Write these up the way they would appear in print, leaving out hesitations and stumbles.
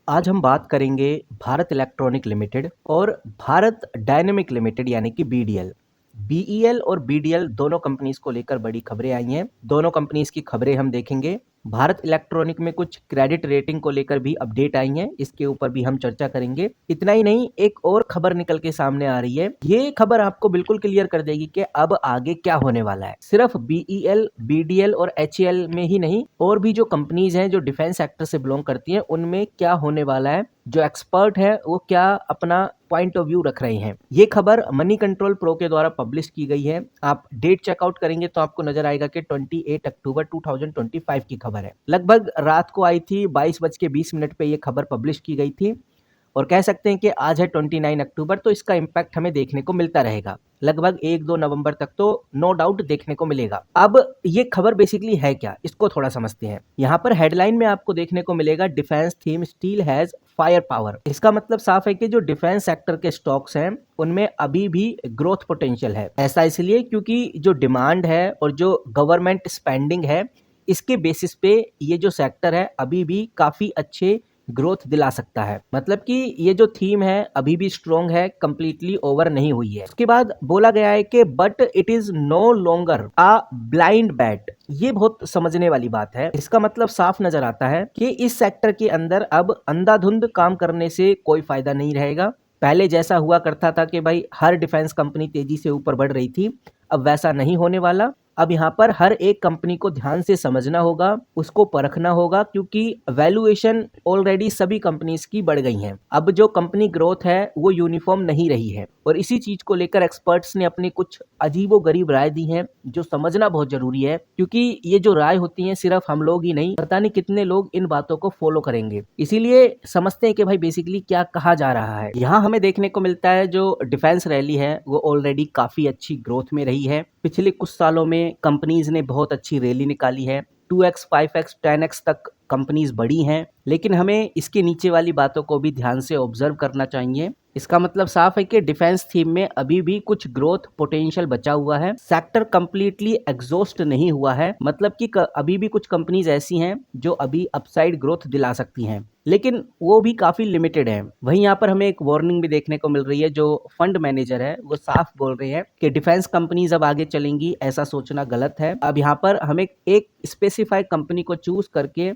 आज हम बात करेंगे भारत इलेक्ट्रॉनिक लिमिटेड और भारत डायनेमिक लिमिटेड यानी कि बीडीएल। बीईएल और बीडीएल दोनों कंपनीज को लेकर बड़ी खबरें आई हैं। दोनों कंपनीज की खबरें हम देखेंगे। भारत इलेक्ट्रॉनिक में कुछ क्रेडिट रेटिंग को लेकर भी अपडेट आई हैं, इसके ऊपर भी हम चर्चा करेंगे। इतना ही नहीं, एक और खबर निकल के सामने आ रही है। ये खबर आपको बिल्कुल क्लियर कर देगी कि अब आगे क्या होने वाला है। सिर्फ बीईएल, बीडीएल और एचएएल में ही नहीं, और भी जो कंपनीज हैं जो डिफेंस सेक्टर से बिलोंग करती हैं, उनमें क्या होने वाला है, जो एक्सपर्ट है वो क्या अपना पॉइंट ऑफ व्यू रख रहे हैं। ये खबर मनी कंट्रोल प्रो के द्वारा पब्लिश की गई है। आप डेट चेकआउट करेंगे तो आपको नजर आएगा कि 28 अक्टूबर 2025 की खबर है। लगभग रात को आई थी, 22:20 पे ये खबर पब्लिश की गई थी और कह सकते हैं कि आज है 29 अक्टूबर, तो इसका इम्पैक्ट हमें देखने को मिलता रहेगा। लगभग 1-2 नवंबर तक तो नो डाउट देखने को मिलेगा। अब ये खबर बेसिकली है क्या, इसको थोड़ा समझते हैं। यहाँ पर हेडलाइन में आपको देखने को मिलेगा defence theme steel has fire power. इसका मतलब साफ है कि जो डिफेंस सेक्टर के स्टॉक्स हैं उनमें अभी भी ग्रोथ पोटेंशियल है। ऐसा इसलिए क्योंकि जो डिमांड है और जो गवर्नमेंट स्पेंडिंग है, इसके बेसिस पे ये जो सेक्टर है अभी भी काफी अच्छे ग्रोथ दिला सकता है। मतलब कि ये जो थीम है अभी भी स्ट्रॉन्ग है, कंप्लीटली ओवर नहीं हुई है। उसके बाद बोला गया है कि but it is no longer a blind bat. ये बहुत समझने वाली बात है। इसका मतलब साफ नजर आता है कि इस सेक्टर के अंदर अब अंधाधुंध काम करने से कोई फायदा नहीं रहेगा। पहले जैसा हुआ करता था कि भाई हर डिफेंस कंपनी तेजी से ऊपर बढ़ रही थी, अब वैसा नहीं होने वाला। अब यहाँ पर हर एक कंपनी को ध्यान से समझना होगा, उसको परखना होगा, क्योंकि वैल्यूएशन ऑलरेडी सभी कंपनीज की बढ़ गई हैं। अब जो कंपनी ग्रोथ है वो यूनिफॉर्म नहीं रही है और इसी चीज को लेकर एक्सपर्ट्स ने अपनी कुछ अजीबोगरीब राय दी हैं, जो समझना बहुत जरूरी है। क्योंकि ये जो राय होती हैं सिर्फ हम लोग ही नहीं, पता नहीं कितने लोग इन बातों को फॉलो करेंगे। इसीलिए समझते हैं कि भाई बेसिकली क्या कहा जा रहा है। यहाँ हमें देखने को मिलता है जो डिफेंस रैली है वो ऑलरेडी काफी अच्छी ग्रोथ में रही है। पिछले कुछ सालों में कंपनीज ने बहुत अच्छी रैली निकाली है। 2x, 5x, 10x तक कंपनीज बढ़ी हैं, लेकिन हमें इसके नीचे वाली बातों को भी ध्यान से ऑब्जर्व करना चाहिए। इसका मतलब साफ है कि डिफेंस थीम में अभी भी कुछ ग्रोथ पोटेंशियल बचा हुआ है। सेक्टर कंप्लीटली एग्जॉस्ट नहीं हुआ है, मतलब कि अभी भी कुछ कंपनीज ऐसी हैं जो अभी अपसाइड ग्रोथ दिला सकती हैं, लेकिन वो भी काफी लिमिटेड है। वहीं यहाँ पर हमें एक वार्निंग भी देखने को मिल रही है। जो फंड मैनेजर है वो साफ बोल रहे हैं कि डिफेंस कंपनीज अब आगे चलेंगी, ऐसा सोचना गलत है। अब यहाँ पर हमें एक स्पेसिफाइड कंपनी को चूज करके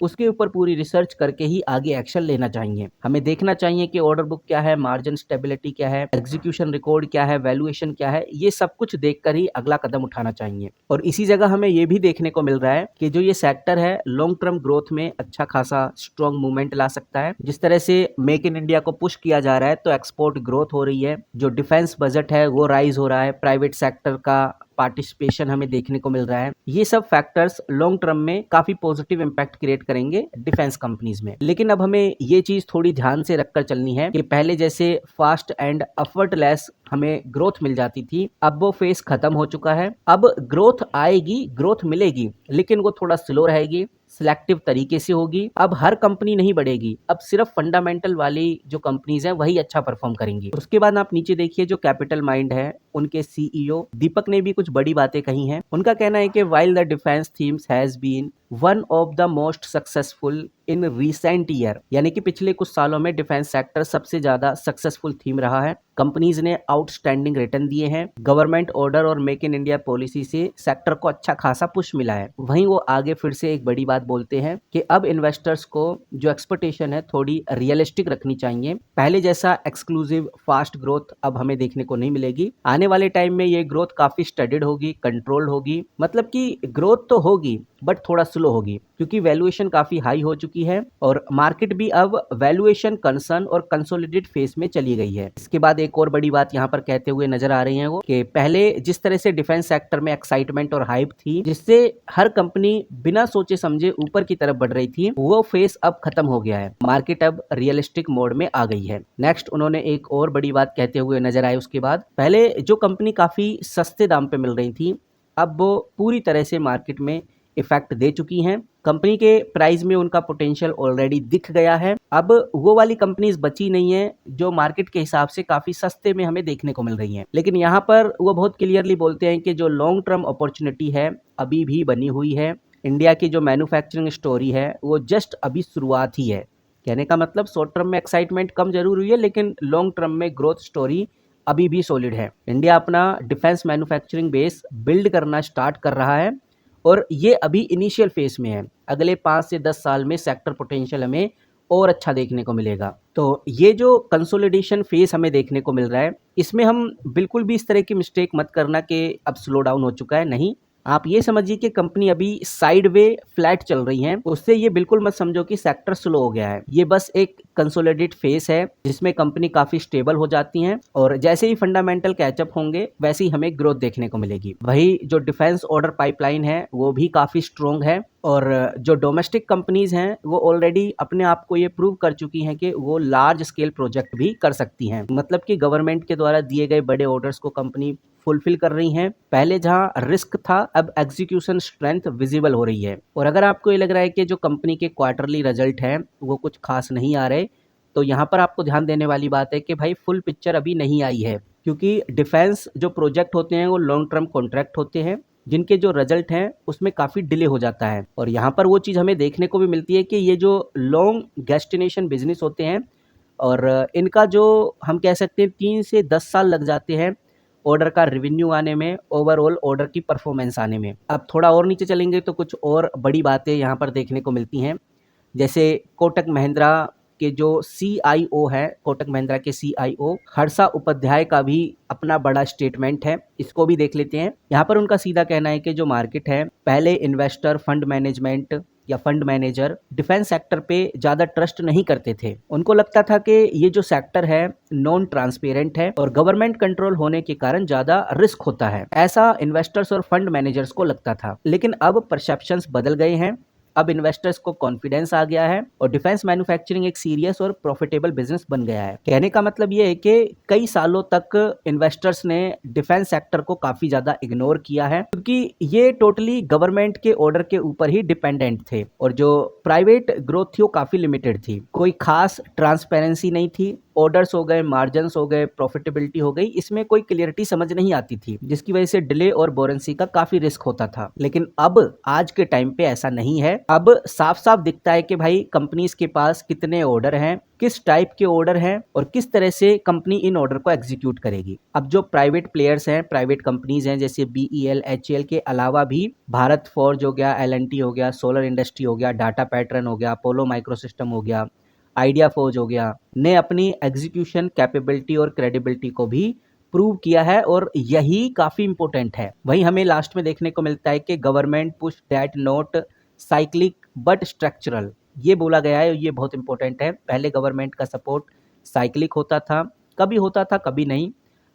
उसके ऊपर पूरी रिसर्च करके ही आगे एक्शन लेना चाहिए। हमें देखना चाहिए कि ऑर्डर बुक क्या है, मार्जिन स्टेबिलिटी क्या है, एग्जीक्यूशन रिकॉर्ड क्या है, वैल्यूएशन क्या है, ये सब कुछ देखकर ही अगला कदम उठाना चाहिए। और इसी जगह हमें ये भी देखने को मिल रहा है कि जो ये सेक्टर है लॉन्ग टर्म ग्रोथ में अच्छा खासा स्ट्रॉन्ग मूवमेंट ला सकता है। जिस तरह से मेक इन इंडिया को पुश किया जा रहा है तो एक्सपोर्ट ग्रोथ हो रही है, जो डिफेंस बजट है वो राइज हो रहा है, प्राइवेट सेक्टर का पार्टिसिपेशन हमें देखने को मिल रहा है। ये सब फैक्टर्स लॉन्ग टर्म में काफी पॉजिटिव इंपैक्ट क्रिएट करेंगे डिफेंस कंपनीज में। लेकिन अब हमें ये चीज थोड़ी ध्यान से रखकर चलनी है कि पहले जैसे फास्ट एंड एफर्टलेस हमें ग्रोथ मिल जाती थी, अब वो फेस खत्म हो चुका है। अब ग्रोथ आएगी, ग्रोथ मिलेगी, लेकिन वो थोड़ा स्लो रहेगी, सिलेक्टिव तरीके से होगी। अब हर कंपनी नहीं बढ़ेगी, अब सिर्फ फंडामेंटल वाली जो कंपनीज हैं वही अच्छा परफॉर्म करेंगी। उसके बाद आप नीचे देखिए, जो कैपिटल माइंड है उनके सीईओ दीपक ने भी कुछ बड़ी बातें कही हैं। उनका कहना है कि while the defence teams has been one of the most successful in recent year, यानी कि पिछले कुछ सालों में डिफेंस सेक्टर सबसे ज्यादा सक्सेसफुल थीम रहा है। कंपनीज ने आउटस्टैंडिंग रिटर्न दिए हैं। गवर्नमेंट ऑर्डर और मेक इन इंडिया पॉलिसी से सेक्टर को अच्छा खासा पुश मिला है। वहीं वो आगे फिर से एक बड़ी बात बोलते हैं कि अब इन्वेस्टर्स को जो एक्सपेक्टेशन है थोड़ी रियलिस्टिक रखनी चाहिए। पहले जैसा एक्सक्लूसिव फास्ट ग्रोथ अब हमें देखने को नहीं मिलेगी। आने वाले टाइम में ये ग्रोथ काफी स्टडीड होगी, कंट्रोल्ड होगी। मतलब कि ग्रोथ तो होगी बट थोड़ा स्लो होगी, क्योंकि वैल्यूएशन काफी हाई हो चुकी है और मार्केट भी अब वैल्यूएशन कंसर्न और कंसोलिडेट फेस में चली गई है। इसके बाद एक और बड़ी बात यहाँ पर कहते हुए नजर आ रही है वो कि पहले जिस तरह से डिफेंस सेक्टर में एक्साइटमेंट और हाइप थी, जिससे हर कंपनी बिना सोचे समझे ऊपर की तरफ बढ़ रही थी, वो फेस अब खत्म हो गया है। मार्केट अब रियलिस्टिक मोड में आ गई है। नेक्स्ट उन्होंने एक और बड़ी बात कहते हुए नजर आए। उसके बाद पहले जो कंपनी काफी सस्ते दाम पे मिल रही थी, अब वो पूरी तरह से मार्केट में इफेक्ट दे चुकी हैं। कंपनी के प्राइस में उनका पोटेंशियल ऑलरेडी दिख गया है। अब वो वाली कंपनीज बची नहीं है जो मार्केट के हिसाब से काफी सस्ते में हमें देखने को मिल रही हैं। लेकिन यहाँ पर वो बहुत क्लियरली बोलते हैं कि जो लॉन्ग टर्म अपॉर्चुनिटी है अभी भी बनी हुई है। इंडिया की जो मैन्युफैक्चरिंग स्टोरी है वो जस्ट अभी शुरुआत ही है। कहने का मतलब शॉर्ट टर्म में एक्साइटमेंट कम जरूर हुई है, लेकिन लॉन्ग टर्म में ग्रोथ स्टोरी अभी भी सॉलिड है। इंडिया अपना डिफेंस मैन्युफैक्चरिंग बेस बिल्ड करना स्टार्ट कर रहा है और ये अभी इनिशियल फेज में है। अगले 5 से 10 साल में सेक्टर पोटेंशियल हमें और अच्छा देखने को मिलेगा। तो ये जो कंसोलिडेशन फेज हमें देखने को मिल रहा है, इसमें हम बिल्कुल भी इस तरह की मिस्टेक मत करना कि अब स्लो डाउन हो चुका है। नहीं, आप ये समझिए कि कंपनी अभी साइड वे फ्लैट चल रही है, उससे ये बिल्कुल मत समझो कि सेक्टर स्लो हो गया है। ये बस एक कंसोलिडेट फेस है जिसमें कंपनी काफी स्टेबल हो जाती है और जैसे ही फंडामेंटल कैचअप होंगे वैसे ही हमें ग्रोथ देखने को मिलेगी। वही जो डिफेंस ऑर्डर पाइपलाइन है वो भी काफी स्ट्रोंग है और जो डोमेस्टिक कंपनीज हैं वो ऑलरेडी अपने आप को ये प्रूव कर चुकी हैं कि वो लार्ज स्केल प्रोजेक्ट भी कर सकती हैं। मतलब कि गवर्नमेंट के द्वारा दिए गए बड़े ऑर्डर्स को कंपनी फुलफिल कर रही हैं। पहले जहां रिस्क था, अब एग्जीक्यूशन स्ट्रेंथ विजिबल हो रही है। और अगर आपको ये लग रहा है कि जो कंपनी के क्वार्टरली रिजल्ट हैं वो कुछ खास नहीं आ रहे, तो यहाँ पर आपको ध्यान देने वाली बात है कि भाई फुल पिक्चर अभी नहीं आई है, क्योंकि डिफेंस जो प्रोजेक्ट होते हैं वो लॉन्ग टर्म कॉन्ट्रैक्ट होते हैं जिनके जो रिजल्ट हैं उसमें काफ़ी डिले हो जाता है। और यहाँ पर वो चीज़ हमें देखने को भी मिलती है कि ये जो लॉन्ग डेस्टिनेशन बिजनेस होते हैं और इनका जो हम कह सकते हैं 3 से 10 साल लग जाते हैं ऑर्डर का रिवेन्यू आने में, ओवरऑल ऑर्डर की परफॉर्मेंस आने में। अब थोड़ा और नीचे चलेंगे तो कुछ और बड़ी बातें यहाँ पर देखने को मिलती हैं। जैसे कोटक महिंद्रा के जो CIO है, कोटक महिंद्रा के CIO हर्षा उपाध्याय का भी अपना बड़ा स्टेटमेंट है, इसको भी देख लेते हैं। यहाँ पर उनका सीधा कहना है कि जो मार्केट है, पहले इन्वेस्टर, फंड मैनेजमेंट या फंड मैनेजर डिफेंस सेक्टर पे ज़्यादा ट्रस्ट नहीं करते थे। उनको लगता था कि ये जो सेक्टर है नॉन ट्रांसपेरेंट है और गवर्नमेंट कंट्रोल होने के कारण ज़्यादा रिस्क होता है, ऐसा इन्वेस्टर्स और फंड मैनेजर्स को लगता था। लेकिन अब परसेप्शंस बदल गए हैं। अब इन्वेस्टर्स को कॉन्फिडेंस आ गया है और डिफेंस मैन्युफैक्चरिंग एक सीरियस और प्रॉफिटेबल बिजनेस बन गया है। कहने का मतलब ये है कि कई सालों तक इन्वेस्टर्स ने डिफेंस सेक्टर को काफी ज्यादा इग्नोर किया है, क्योंकि ये टोटली गवर्नमेंट के ऑर्डर के ऊपर ही डिपेंडेंट थे और जो प्राइवेट ग्रोथ थी वो काफी लिमिटेड थी। कोई खास ट्रांसपेरेंसी नहीं थी। ऑर्डर्स हो गए, मार्जिन्स हो गए, प्रॉफिटेबिलिटी हो गई, इसमें कोई क्लियरिटी समझ नहीं आती थी, जिसकी वजह से डिले और बोरेंसी का काफी रिस्क होता था। लेकिन अब आज के टाइम पे ऐसा नहीं है। अब साफ साफ दिखता है कि भाई कंपनीज के पास कितने ऑर्डर हैं, किस टाइप के ऑर्डर हैं और किस तरह से कंपनी इन ऑर्डर को एग्जीक्यूट करेगी। अब जो प्राइवेट प्लेयर्स हैं, प्राइवेट कंपनीज हैं, जैसे BEL, HAL के अलावा भी भारत फोर्ज हो गया, L&T हो गया, सोलर इंडस्ट्री हो गया, डाटा पैटर्न हो गया, अपोलो माइक्रोसिस्टम हो गया, आइडिया फोर्ज हो गया, ने अपनी एग्जीक्यूशन कैपेबिलिटी और क्रेडिबिलिटी को भी प्रूव किया है और यही काफी इंपॉर्टेंट है। वहीं हमें लास्ट में देखने को मिलता है कि government push that not cyclic but structural, ये बोला गया है, ये बहुत इंपॉर्टेंट है। पहले गवर्नमेंट का सपोर्ट साइक्लिक होता था, कभी होता था कभी नहीं,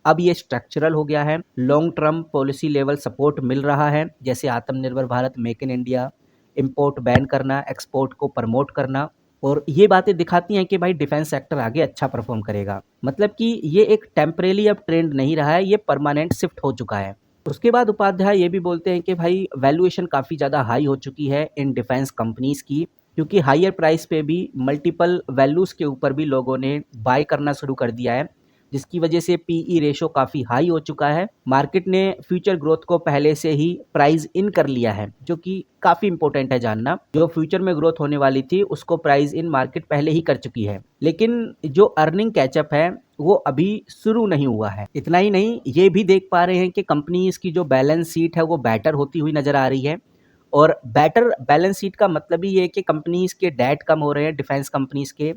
अब ये स्ट्रक्चरल हो गया है। Long term policy level support मिल रहा है, जैसे Atmanirbhar Bharat, make in India, import ban करना, एक्सपोर्ट को प्रमोट करना, और ये बातें दिखाती हैं कि भाई डिफेंस सेक्टर आगे अच्छा परफॉर्म करेगा। मतलब कि ये एक टेम्परेरी अब ट्रेंड नहीं रहा है, ये परमानेंट शिफ्ट हो चुका है। उसके बाद उपाध्याय ये भी बोलते हैं कि भाई वैल्यूएशन काफ़ी ज़्यादा हाई हो चुकी है इन डिफेंस कंपनीज की, क्योंकि हायर प्राइस पे भी मल्टीपल वैल्यूज़ के ऊपर भी लोगों ने बाय करना शुरू कर दिया है, जिसकी वजह से PE रेशो काफ़ी हाई हो चुका है। मार्केट ने फ्यूचर ग्रोथ को पहले से ही प्राइस इन कर लिया है, जो कि काफ़ी इंपॉर्टेंट है जानना। जो फ्यूचर में ग्रोथ होने वाली थी उसको प्राइस इन मार्केट पहले ही कर चुकी है, लेकिन जो अर्निंग कैचअप है वो अभी शुरू नहीं हुआ है। इतना ही नहीं, ये भी देख पा रहे हैं कि कंपनीज की जो बैलेंस शीट है वो बेटर होती हुई नजर आ रही है। और बेटर बैलेंस शीट का मतलब ही ये है कि कंपनीज के डेट कम हो रहे हैं, डिफेंस कंपनीज के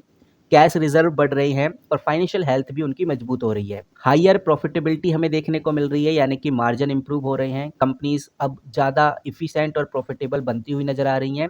कैश रिजर्व बढ़ रहे हैं और फाइनेंशियल हेल्थ भी उनकी मजबूत हो रही है। हायर प्रॉफिटेबिलिटी हमें देखने को मिल रही है, यानी कि मार्जिन इंप्रूव हो रहे हैं। कंपनीज अब ज़्यादा इफिशिएंट और प्रॉफिटेबल बनती हुई नजर आ रही हैं।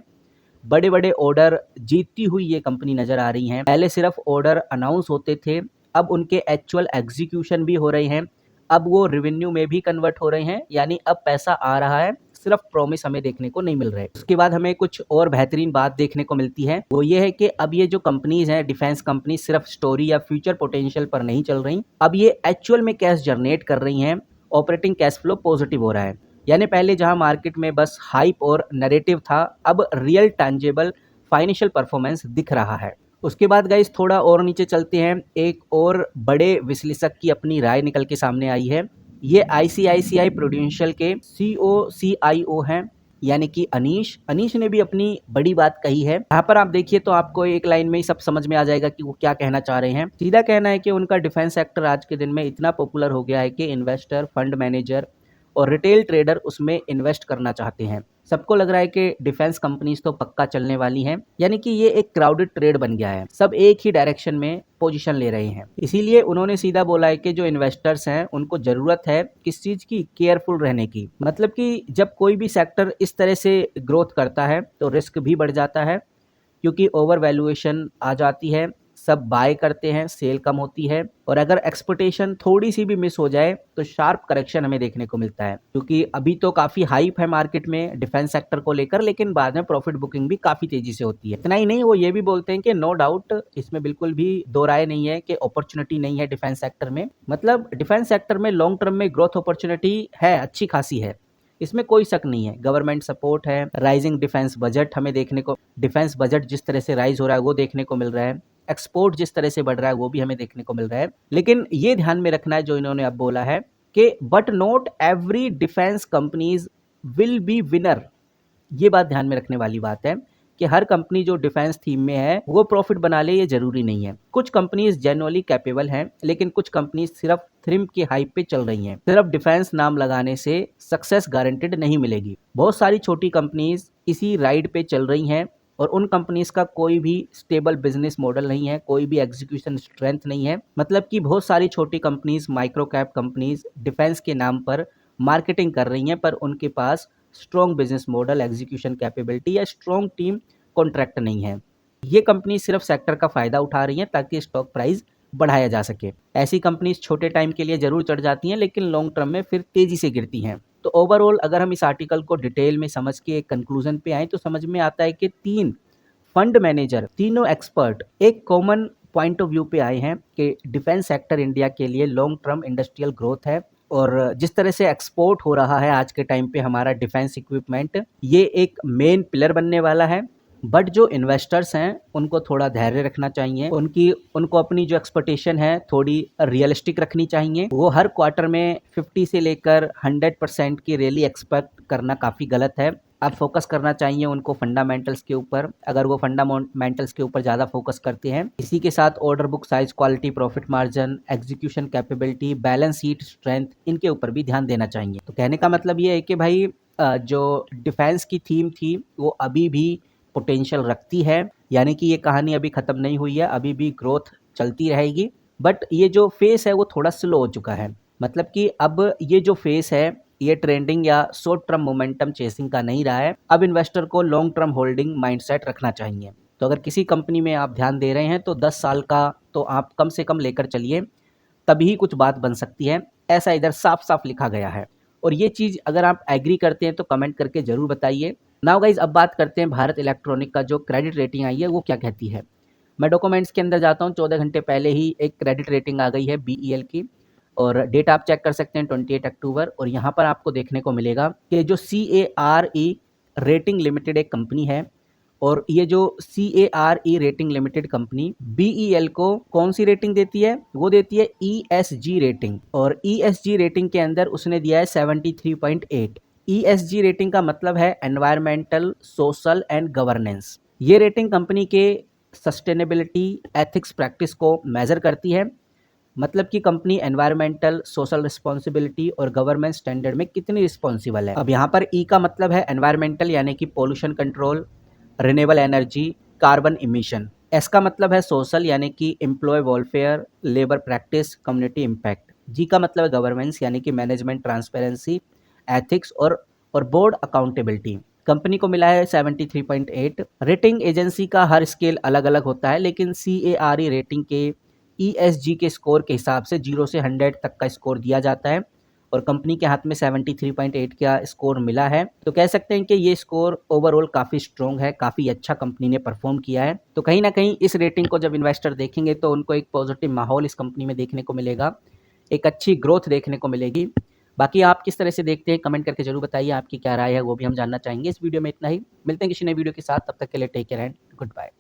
बड़े बड़े ऑर्डर जीतती हुई ये कंपनी नजर आ रही हैं। पहले सिर्फ ऑर्डर अनाउंस होते थे, अब उनके एक्चुअल एग्जीक्यूशन भी हो रहे हैं, अब वो रेवेन्यू में भी कन्वर्ट हो रहे हैं, यानी अब पैसा आ रहा है, सिर्फ प्रॉमिस हमें देखने को नहीं मिल रहे। उसके बाद हमें कुछ और बेहतरीन बात देखने को मिलती है, वो ये है कि अब ये जो कंपनीज हैं, डिफेंस कंपनी, सिर्फ स्टोरी या फ्यूचर पोटेंशियल पर नहीं चल रही, अब ये एक्चुअल में कैश जनरेट कर रही हैं। ऑपरेटिंग कैश फ्लो पॉजिटिव हो रहा है, यानी पहले जहां मार्केट में बस हाइप और नैरेटिव था, अब रियल टैंजेबल फाइनेंशियल परफॉर्मेंस दिख रहा है। उसके बाद गाइस थोड़ा और नीचे चलते हैं। एक और बड़े विश्लेषक की अपनी राय निकल के सामने आई है। ये ICICI प्रूडेंशियल के COCIO हैं, यानी कि अनीश अनीश ने भी अपनी बड़ी बात कही है। यहाँ पर आप देखिए तो आपको एक लाइन में ही सब समझ में आ जाएगा कि वो क्या कहना चाह रहे हैं। सीधा कहना है कि उनका डिफेंस सेक्टर आज के दिन में इतना पॉपुलर हो गया है कि इन्वेस्टर, फंड मैनेजर और रिटेल ट्रेडर उसमें इन्वेस्ट करना चाहते हैं। सबको लग रहा है कि डिफेंस कंपनीज तो पक्का चलने वाली हैं, यानी कि ये एक क्राउडेड ट्रेड बन गया है, सब एक ही डायरेक्शन में पोजीशन ले रहे हैं। इसीलिए उन्होंने सीधा बोला है कि जो इन्वेस्टर्स हैं उनको जरूरत है किस चीज की, केयरफुल रहने की। मतलब कि जब कोई भी सेक्टर इस तरह से ग्रोथ करता है तो रिस्क भी बढ़ जाता है, क्योंकि ओवर वैल्यूएशन आ जाती है, सब बाय करते हैं, सेल कम होती है, और अगर एक्सपेक्टेशन थोड़ी सी भी मिस हो जाए तो शार्प करेक्शन हमें देखने को मिलता है। क्योंकि अभी तो काफी हाइप है मार्केट में डिफेंस सेक्टर को लेकर, लेकिन बाद में प्रॉफिट बुकिंग भी काफी तेजी से होती है। इतना ही नहीं, वो ये भी बोलते हैं कि नो डाउट, इसमें बिल्कुल भी दो राय नहीं है कि अपॉर्चुनिटी नहीं है डिफेंस सेक्टर में। मतलब डिफेंस सेक्टर में लॉन्ग टर्म में ग्रोथ अपॉर्चुनिटी है, अच्छी खासी है, इसमें कोई शक नहीं है। गवर्नमेंट सपोर्ट है, राइजिंग डिफेंस बजट हमें देखने को, डिफेंस बजट जिस तरह से राइज हो रहा है वो देखने को मिल रहा है, एक्सपोर्ट जिस तरह से बढ़ रहा है वो भी हमें देखने को मिल रहा है। लेकिन ये ध्यान में रखना है जो इन्होंने अब बोला है कि but not every defence companies will be winner. ये बात ध्यान में रखने वाली बात है कि हर कंपनी जो डिफेंस थीम में है वो प्रॉफिट बना ले, ये जरूरी नहीं है। कुछ कंपनीज जेन्युइनली कैपेबल हैं, लेकिन कुछ कंपनीज सिर्फ थ्रिम की हाइप पे चल रही हैं। सिर्फ डिफेंस नाम लगाने से सक्सेस गारंटेड नहीं मिलेगी। बहुत सारी छोटी कंपनीज इसी राइड पे चल रही हैं और उन कंपनीज का कोई भी स्टेबल बिजनेस मॉडल नहीं है, कोई भी एग्जीक्यूशन स्ट्रेंथ नहीं है। मतलब कि बहुत सारी छोटी companies, micro cap companies defence के नाम पर मार्केटिंग कर रही हैं, पर उनके पास strong business model, execution capability या स्ट्रॉन्ग टीम कॉन्ट्रैक्ट नहीं है। ये कंपनी सिर्फ सेक्टर का फायदा उठा रही हैं ताकि स्टॉक प्राइस बढ़ाया जा सके। ऐसी कंपनीज छोटे टाइम के लिए जरूर चढ़ जाती हैं, लेकिन लॉन्ग टर्म में फिर तेजी से गिरती हैं। तो ओवरऑल अगर हम इस आर्टिकल को डिटेल में समझ के एक कंक्लूजन पे आए तो समझ में आता है कि तीन फंड मैनेजर, तीनों एक्सपर्ट एक कॉमन पॉइंट ऑफ व्यू पे आए हैं कि डिफेंस सेक्टर इंडिया के लिए लॉन्ग टर्म इंडस्ट्रियल ग्रोथ है। और जिस तरह से एक्सपोर्ट हो रहा है आज के टाइम पे हमारा डिफेंस इक्विपमेंट, ये एक मेन पिलर बनने वाला है। बट जो इन्वेस्टर्स हैं उनको थोड़ा धैर्य रखना चाहिए, उनको अपनी जो एक्सपेक्टेशन है थोड़ी रियलिस्टिक रखनी चाहिए। वो हर क्वार्टर में 50 से लेकर 100% की रैली एक्सपेक्ट करना काफ़ी गलत है। अब फोकस करना चाहिए उनको फंडामेंटल्स के ऊपर। अगर वो फंडामेंटल्स के ऊपर ज़्यादा फोकस करते हैं, इसी के साथ order book size, quality, profit margin, execution capability, balance sheet strength, इनके ऊपर भी ध्यान देना चाहिए। तो कहने का मतलब ये है कि भाई जो डिफेंस की थीम थी वो अभी भी पोटेंशियल रखती है, यानी कि ये कहानी अभी ख़त्म नहीं हुई है, अभी भी ग्रोथ चलती रहेगी। बट ये जो फेस है वो थोड़ा स्लो हो चुका है। मतलब कि अब ये जो फेस है ये ट्रेंडिंग या शॉर्ट टर्म मोमेंटम चेसिंग का नहीं रहा है। अब इन्वेस्टर को लॉन्ग टर्म होल्डिंग माइंडसेट रखना चाहिए। तो अगर किसी कंपनी में आप ध्यान दे रहे हैं तो 10 साल का तो आप कम से कम लेकर चलिए, तभी कुछ बात बन सकती है। ऐसा इधर साफ साफ लिखा गया है। और ये चीज़ अगर आप एग्री करते हैं तो कमेंट करके ज़रूर बताइए। नाउ गाइज, अब बात करते हैं भारत इलेक्ट्रॉनिक का जो क्रेडिट रेटिंग आई है वो क्या कहती है। मैं डॉक्यूमेंट्स के अंदर जाता हूँ, 14 घंटे पहले ही एक क्रेडिट रेटिंग आ गई है BEL की, और डेट आप चेक कर सकते हैं 28 अक्टूबर। और यहाँ पर आपको देखने को मिलेगा कि जो CARE रेटिंग लिमिटेड एक कंपनी है, और ये जो CARE rating limited company BEL को कौन सी रेटिंग देती है, वो देती है ESG रेटिंग। और ESG रेटिंग के अंदर उसने दिया है 73.8। ESG रेटिंग का मतलब है एनवायरमेंटल, सोशल एंड गवर्नेंस। ये रेटिंग कंपनी के सस्टेनेबिलिटी, एथिक्स, प्रैक्टिस को मेजर करती है। मतलब कि कंपनी एनवायरमेंटल, सोशल रिस्पॉन्सिबिलिटी और गवर्नमेंट स्टैंडर्ड में कितनी रिस्पॉन्सिबल है। अब यहाँ पर ई का मतलब है एनवायरमेंटल, यानी कि pollution control, renewable energy, carbon emission. S का मतलब है सोशल, यानी कि employ welfare, labour practice, community impact. G का मतलब है गवर्नेंस, यानी कि मैनेजमेंट, ट्रांसपेरेंसी, एथिक्स और बोर्ड अकाउंटेबिलिटी। कंपनी को मिला है 73.8। रेटिंग एजेंसी का हर स्केल अलग अलग होता है, लेकिन CARE रेटिंग के ESG के स्कोर के हिसाब से 0 से 100 तक का स्कोर दिया जाता है, और कंपनी के हाथ में 73.8 का स्कोर मिला है। तो कह सकते हैं कि ये स्कोर ओवरऑल काफ़ी स्ट्रॉन्ग है, काफ़ी अच्छा कंपनी ने परफॉर्म किया है। तो कहीं ना कहीं इस रेटिंग को जब इन्वेस्टर देखेंगे तो उनको एक पॉजिटिव माहौल इस कंपनी में देखने को मिलेगा, एक अच्छी ग्रोथ देखने को मिलेगी। बाकी आप किस तरह से देखते हैं कमेंट करके जरूर बताइए, आपकी क्या राय है वो भी हम जानना चाहेंगे। इस वीडियो में इतना ही, मिलते हैं किसी नए वीडियो के साथ, तब तक के लिए take care and good bye.